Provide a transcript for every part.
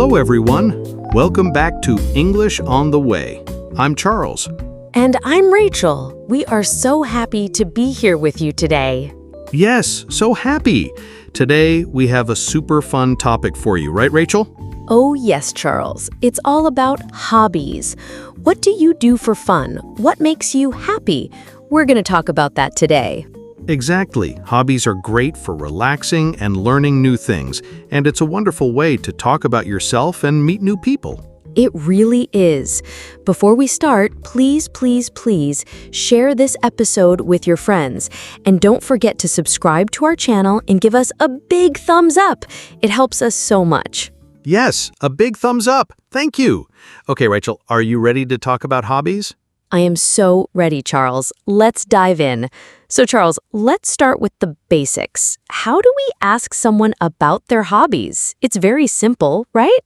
Hello, everyone. Welcome back to English on the Way. I'm Charles. And I'm Rachel. We are so happy to be here with you today. Yes, so happy. Today, we have a super fun topic for you, right, Rachel? Oh, yes, Charles. It's all about hobbies. What do you do for fun? What makes you happy? We're going to talk about that today. Exactly. Hobbies are great for relaxing and learning new things, and it's a wonderful way to talk about yourself and meet new people. It really is. Before we start, please share this episode with your friends. And don't forget to subscribe to our channel and give us a big thumbs up. It helps us so much. Yes, a big thumbs up. Thank you. Okay, Rachel, are you ready to talk about hobbies? I am so ready, Charles. Let's dive in. So, Charles, let's start with the basics. How do we ask someone about their hobbies? It's very simple, right?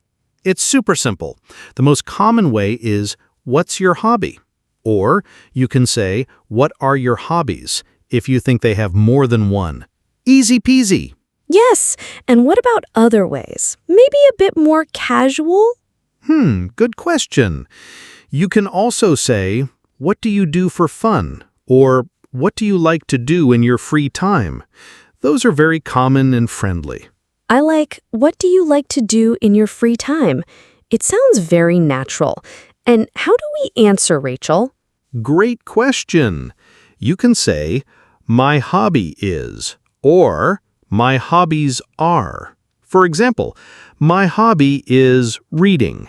It's super simple. The most common way is, "What's your hobby?" Or you can say, "What are your hobbies?" if you think they have more than one. Easy peasy. Yes. And what about other ways? Maybe a bit more casual? Good question. You can also say, "What do you do for fun?" Or "What do you like to do in your free time?" Those are very common and friendly. I like, what do you like to do in your free time? It sounds very natural. And how do we answer, Rachel? Great question. You can say, "My hobby is," or "My hobbies are." For example, "My hobby is reading,"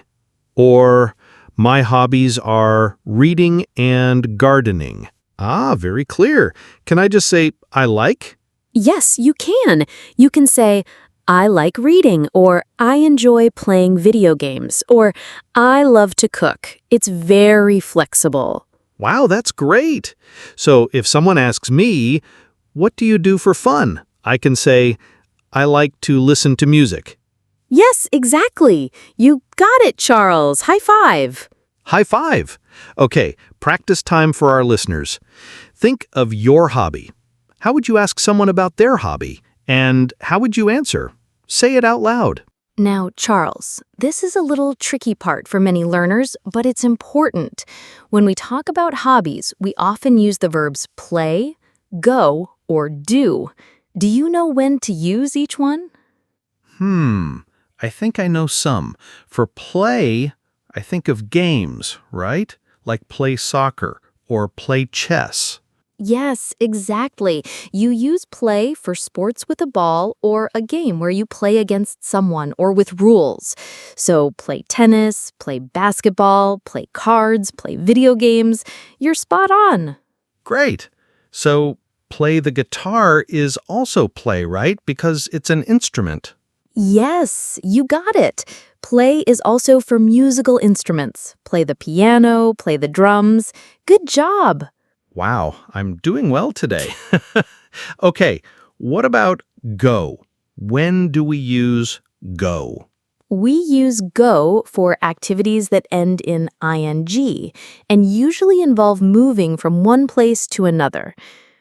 or "My hobbies are reading and gardening." Ah, very clear. Can I just say, "I like"? Yes, you can. You can say, I like reading, or I enjoy playing video games, or I love to cook. It's very flexible. Wow, that's great. So if someone asks me, "What do you do for fun?" I can say, "I like to listen to music." Yes, exactly. You got it, Charles. High five. High five. Okay, practice time for our listeners. Think of your hobby. How would you ask someone about their hobby? And how would you answer? Say it out loud. Now, Charles, this is a little tricky part for many learners, but it's important. When we talk about hobbies, we often use the verbs play, go, or do. Do you know when to use each one? I think I know some. For play, I think of games, right? Like play soccer or play chess. Yes, exactly. You use play for sports with a ball or a game where you play against someone or with rules. So play tennis, play basketball, play cards, play video games. You're spot on. Great. So play the guitar is also play, right? Because it's an instrument. Yes, you got it. Play is also for musical instruments. Play the piano, play the drums. Good job. Wow, I'm doing well today. Okay, what about go? When do we use go? We use go for activities that end in ing and usually involve moving from one place to another.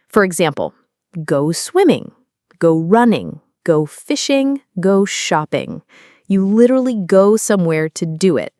For example, go swimming, go running, go fishing, go shopping. You literally go somewhere to do it.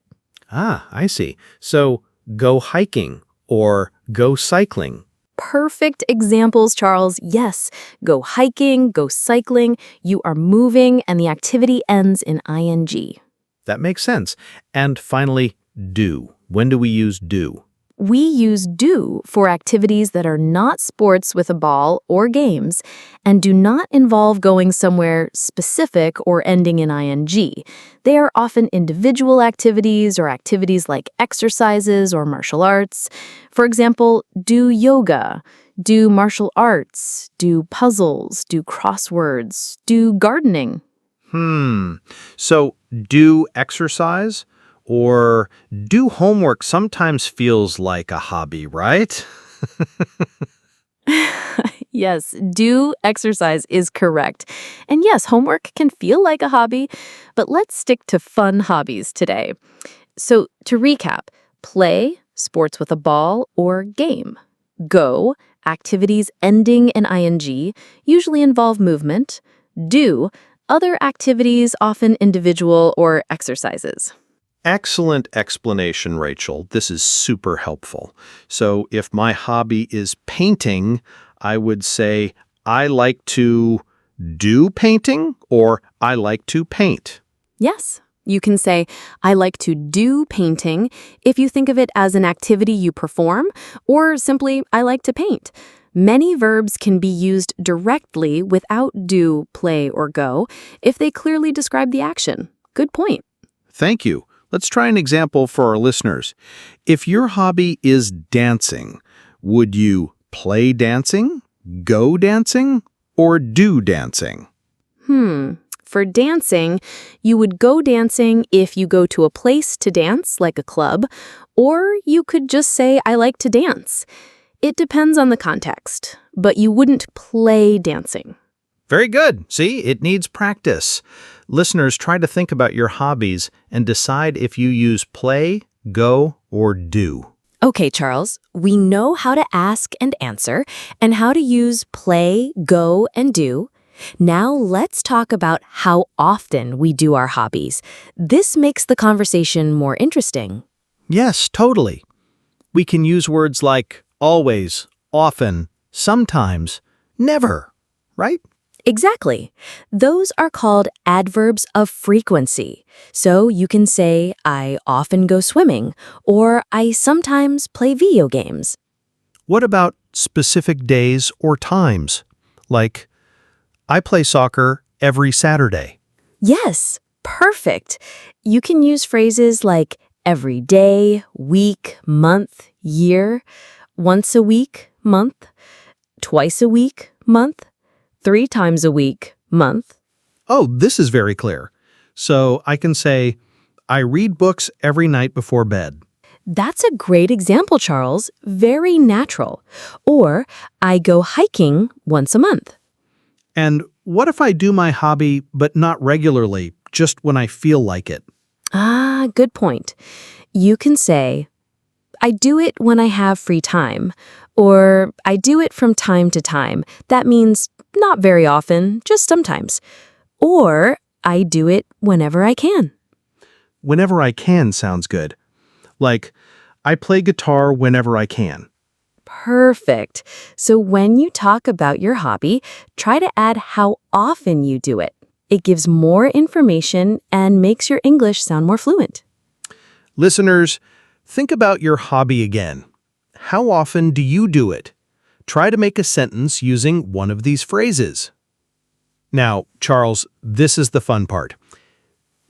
Ah, I see. So go hiking or go cycling. Perfect examples, Charles. Yes, go hiking, go cycling. You are moving and the activity ends in ing. That makes sense. And finally, do. When do we use do? We use do for activities that are not sports with a ball or games and do not involve going somewhere specific or ending in ing. They are often individual activities or activities like exercises or martial arts. For example, do yoga, do martial arts, do puzzles, do crosswords, do gardening. So do exercise or do homework sometimes feels like a hobby, right? Yes, do exercise is correct. And yes, homework can feel like a hobby, but let's stick to fun hobbies today. So to recap, play, sports with a ball or game. Go, activities ending in ing, usually involve movement. Do, other activities, often individual or exercises. Excellent explanation, Rachel. This is super helpful. So if my hobby is painting, I would say I like to do painting or I like to paint. Yes, you can say, I like to do painting if you think of it as an activity you perform, or simply, I like to paint. Many verbs can be used directly without do, play, or go if they clearly describe the action. Good point. Thank you. Let's try an example for our listeners. If your hobby is dancing, would you play dancing, go dancing, or do dancing? For dancing, you would go dancing if you go to a place to dance, like a club, or you could just say, I like to dance. It depends on the context, but you wouldn't play dancing. Very good. See, it needs practice. Listeners, try to think about your hobbies and decide if you use play, go, or do. Okay, Charles, we know how to ask and answer and how to use play, go, and do. Now let's talk about how often we do our hobbies. This makes the conversation more interesting. Yes, totally. We can use words like always, often, sometimes, never, right? Exactly. Those are called adverbs of frequency. So you can say, I often go swimming, or I sometimes play video games. What about specific days or times? Like, I play soccer every Saturday. Yes, perfect. You can use phrases like every day, week, month, year, once a week, month, twice a week, month, 3 times a week, month. Oh, this is very clear. So I can say, I read books every night before bed. That's a great example, Charles. Very natural. Or, I go hiking once a month. And what if I do my hobby, but not regularly, just when I feel like it? Ah, good point. You can say, I do it when I have free time, or I do it from time to time. That means not very often, just sometimes. Or I do it whenever I can. Whenever I can sounds good. Like, I play guitar whenever I can. Perfect. So when you talk about your hobby, try to add how often you do it. It gives more information and makes your English sound more fluent. Listeners, think about your hobby again. How often do you do it? Try to make a sentence using one of these phrases. Now, Charles, this is the fun part.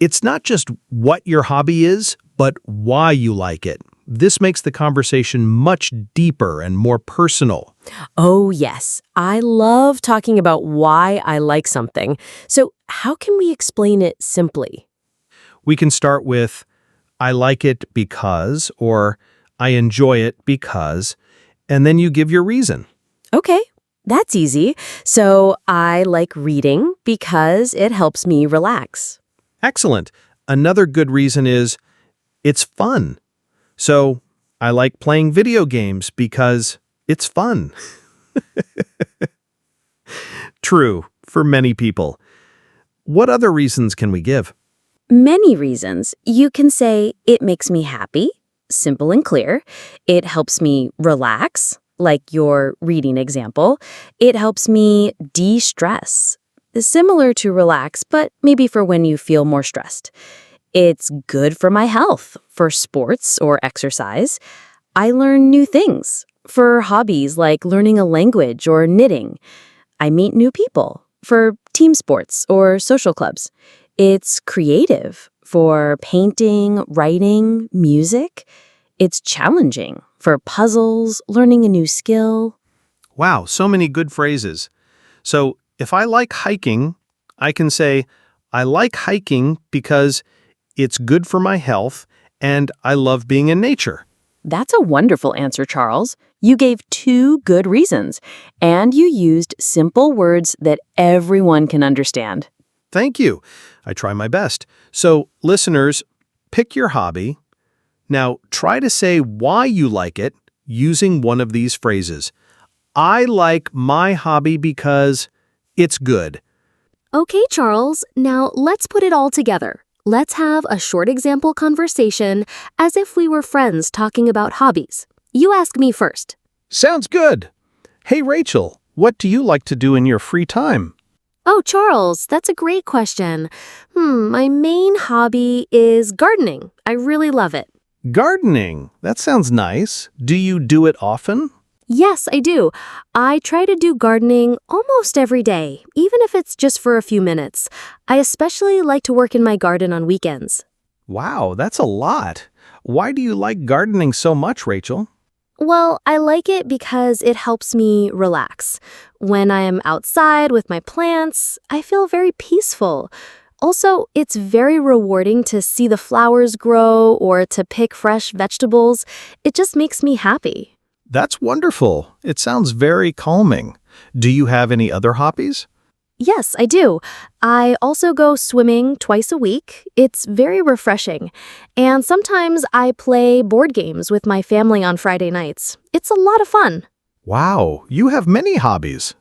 It's not just what your hobby is, but why you like it. This makes the conversation much deeper and more personal. Oh, yes. I love talking about why I like something. So how can we explain it simply? We can start with, I like it because, or I enjoy it because, and then you give your reason. Okay, that's easy. So I like reading because it helps me relax. Excellent. Another good reason is, it's fun. So, I like playing video games because it's fun. True, for many people. What other reasons can we give? Many reasons. You can say, it makes me happy, simple and clear. It helps me relax, like your reading example. It helps me de-stress, similar to relax, but maybe for when you feel more stressed. It's good for my health, for sports or exercise. I learn new things, for hobbies like learning a language or knitting. I meet new people, for team sports or social clubs. It's creative, for painting, writing, music. It's challenging, for puzzles, learning a new skill. Wow, so many good phrases. So, if I like hiking, I can say, I like hiking because it's good for my health and I love being in nature. That's a wonderful answer, Charles. You gave 2 good reasons, and you used simple words that everyone can understand. Thank you. I try my best. So, listeners, pick your hobby. Now, try to say why you like it using one of these phrases. I like my hobby because it's good. Okay, Charles, now let's put it all together. Let's have a short example conversation as if we were friends talking about hobbies. You ask me first. Sounds good. Hey, Rachel, what do you like to do in your free time? Oh, Charles, that's a great question. My main hobby is gardening. I really love it. Gardening. That sounds nice. Do you do it often? Yes, I do. I try to do gardening almost every day, even if it's just for a few minutes. I especially like to work in my garden on weekends. Wow, that's a lot. Why do you like gardening so much, Rachel? Well, I like it because it helps me relax. When I am outside with my plants, I feel very peaceful. Also, it's very rewarding to see the flowers grow or to pick fresh vegetables. It just makes me happy. That's wonderful. It sounds very calming. Do you have any other hobbies? Yes, I do. I also go swimming twice a week. It's very refreshing. And sometimes I play board games with my family on Friday nights. It's a lot of fun. Wow, you have many hobbies.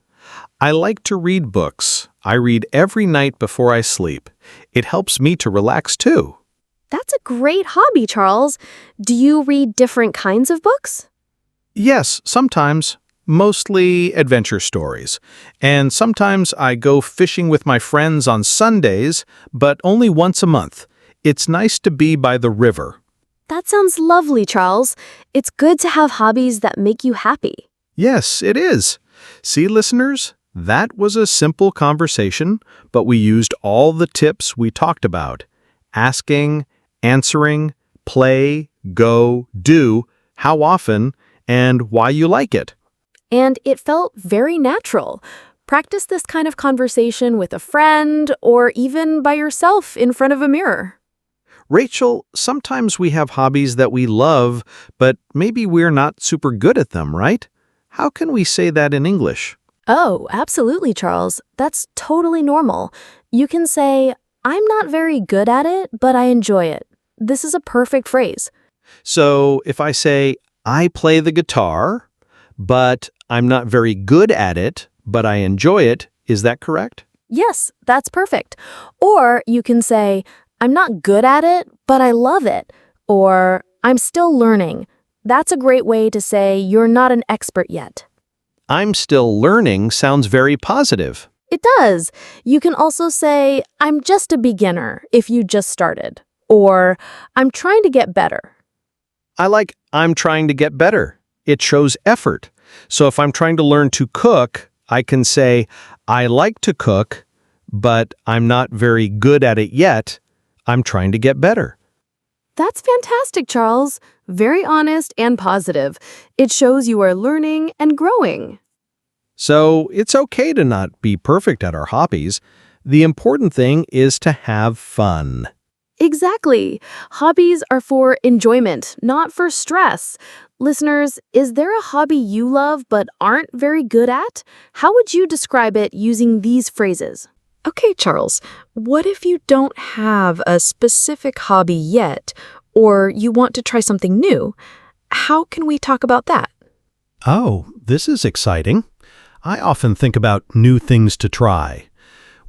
I like to read books. I read every night before I sleep. It helps me to relax too. That's a great hobby, Charles. Do you read different kinds of books? Yes, sometimes. Mostly adventure stories. And sometimes I go fishing with my friends on Sundays, but only once a month. It's nice to be by the river. That sounds lovely, Charles. It's good to have hobbies that make you happy. Yes, it is. See, listeners, that was a simple conversation, but we used all the tips we talked about. Asking, answering, play, go, do, how often, and why you like it. And it felt very natural. Practice this kind of conversation with a friend or even by yourself in front of a mirror. Rachel, sometimes we have hobbies that we love, but maybe we're not super good at them, right? How can we say that in English? Oh, absolutely, Charles. That's totally normal. You can say, I'm not very good at it, but I enjoy it. This is a perfect phrase. So if I say, I play the guitar, but I'm not very good at it, but I enjoy it, is that correct? Yes, that's perfect. Or you can say, I'm not good at it, but I love it. Or I'm still learning. That's a great way to say you're not an expert yet. I'm still learning sounds very positive. It does. You can also say, I'm just a beginner if you just started. Or I'm trying to get better. I like I'm trying to get better. It shows effort. So if I'm trying to learn to cook, I can say, I like to cook, but I'm not very good at it yet. I'm trying to get better. That's fantastic, Charles. Very honest and positive. It shows you are learning and growing. So it's okay to not be perfect at our hobbies. The important thing is to have fun. Exactly. Hobbies are for enjoyment, not for stress. Listeners, is there a hobby you love but aren't very good at? How would you describe it using these phrases? Okay, Charles, what if you don't have a specific hobby yet, or you want to try something new? How can we talk about that? Oh, this is exciting. I often think about new things to try.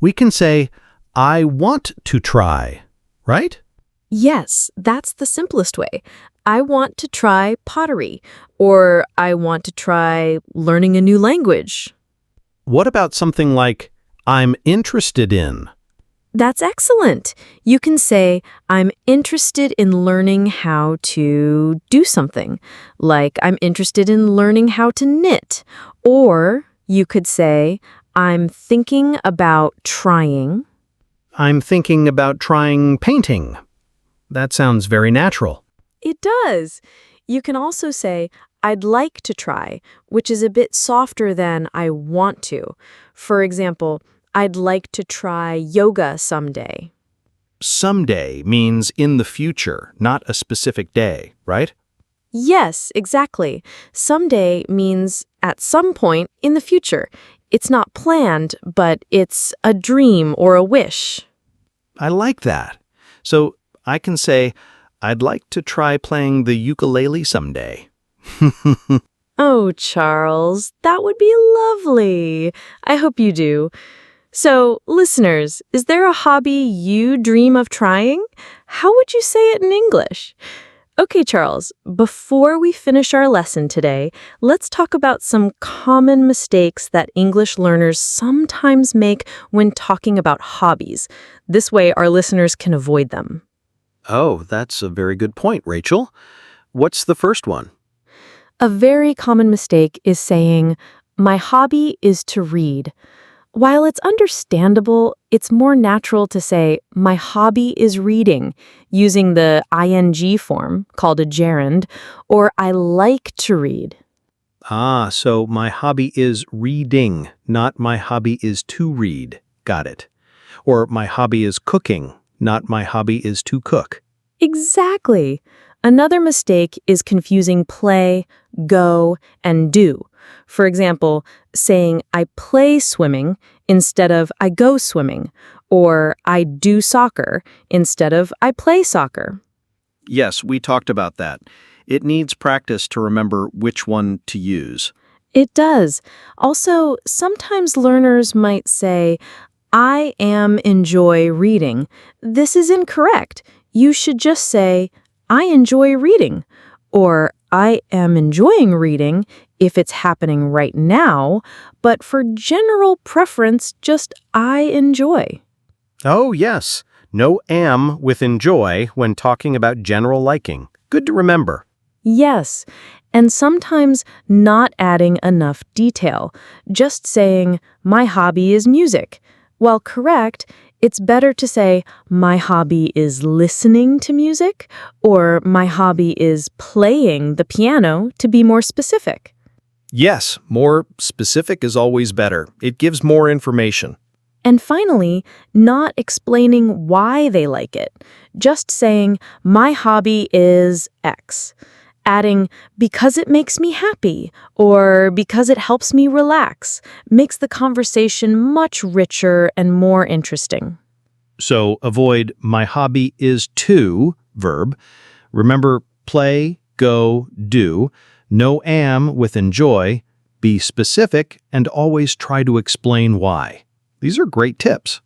We can say, I want to try, right? Yes, that's the simplest way. I want to try pottery, or I want to try learning a new language. What about something like, I'm interested in? That's excellent. You can say, I'm interested in learning how to do something, like I'm interested in learning how to knit. Or you could say, I'm thinking about trying. I'm thinking about trying painting. That sounds very natural. It does. You can also say, I'd like to try, which is a bit softer than I want to. For example, I'd like to try yoga someday. Someday means in the future, not a specific day, right? Yes, exactly. Someday means at some point in the future. It's not planned, but it's a dream or a wish. I like that. So I can say, I'd like to try playing the ukulele someday. Oh, Charles, that would be lovely. I hope you do. So, listeners, is there a hobby you dream of trying? How would you say it in English? Okay, Charles, before we finish our lesson today, let's talk about some common mistakes that English learners sometimes make when talking about hobbies. This way, our listeners can avoid them. Oh, that's a very good point, Rachel. What's the first one? A very common mistake is saying, "My hobby is to read." While it's understandable, it's more natural to say, "My hobby is reading," using the ing form, called a gerund, or "I like to read." So my hobby is reading, not my hobby is to read. Got it. Or my hobby is cooking, not my hobby is to cook. Exactly. Another mistake is confusing play, go, and do. For example, saying "I play swimming" instead of "I go swimming," or "I do soccer" instead of "I play soccer." Yes, we talked about that. It needs practice to remember which one to use. It does. Also, sometimes learners might say, "I am enjoy reading." This is incorrect. You should just say, "I enjoy reading," or "I am enjoying reading" if it's happening right now, but for general preference, just "I enjoy." Oh, yes. No am with enjoy when talking about general liking. Good to remember. Yes, and sometimes not adding enough detail, just saying, "My hobby is music." While correct, it's better to say, "My hobby is listening to music," or "My hobby is playing the piano," to be more specific. Yes, more specific is always better. It gives more information. And finally, not explaining why they like it, just saying, "My hobby is X." Adding, "because it makes me happy," or "because it helps me relax," makes the conversation much richer and more interesting. So avoid "my hobby is to" verb. Remember play, go, do. No am with enjoy. Be specific and always try to explain why. These are great tips.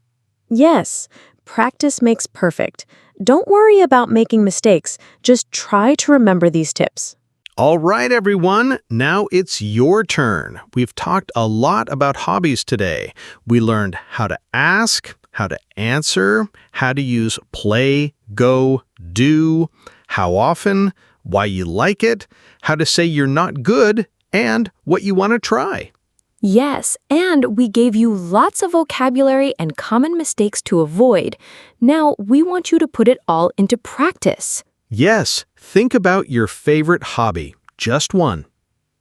Yes, practice makes perfect. Don't worry about making mistakes. Just try to remember these tips. All right, everyone. Now it's your turn. We've talked a lot about hobbies today. We learned how to ask, how to answer, how to use play, go, do, how often, why you like it, how to say you're not good, and what you want to try. Yes, and we gave you lots of vocabulary and common mistakes to avoid. Now, we want you to put it all into practice. Yes, think about your favorite hobby. Just one.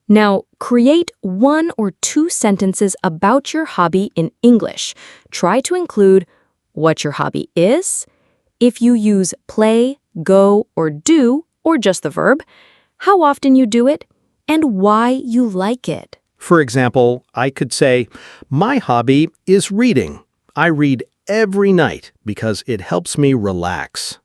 Now, create 1 or 2 sentences about your hobby in English. Try to include what your hobby is, if you use play, go, or do, or just the verb, how often you do it, and why you like it. For example, I could say, my hobby is reading. I read every night because it helps me relax.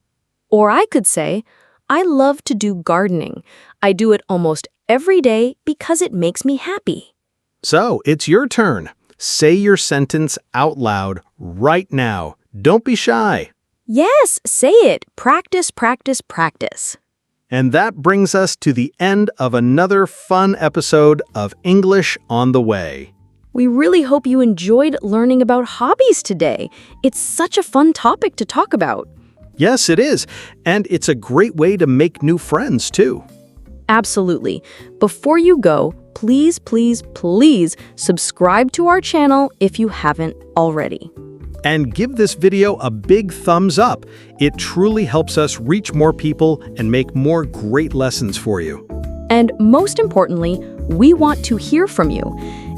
Or I could say, I love to do gardening. I do it almost every day because it makes me happy. So, it's your turn. Say your sentence out loud right now. Don't be shy. Yes, say it. Practice, practice, practice. And that brings us to the end of another fun episode of English on the Way. We really hope you enjoyed learning about hobbies today. It's such a fun topic to talk about. Yes, it is. And it's a great way to make new friends, too. Absolutely. Before you go, please, please, please subscribe to our channel if you haven't already. And give this video a big thumbs up. It truly helps us reach more people and make more great lessons for you. And most importantly, we want to hear from you.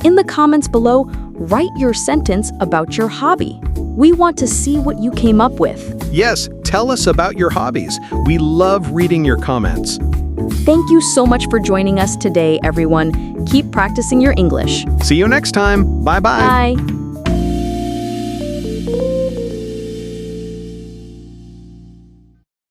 In the comments below, write your sentence about your hobby. We want to see what you came up with. Yes, tell us about your hobbies. We love reading your comments. Thank you so much for joining us today, everyone. Keep practicing your English. See you next time. Bye-bye. Bye.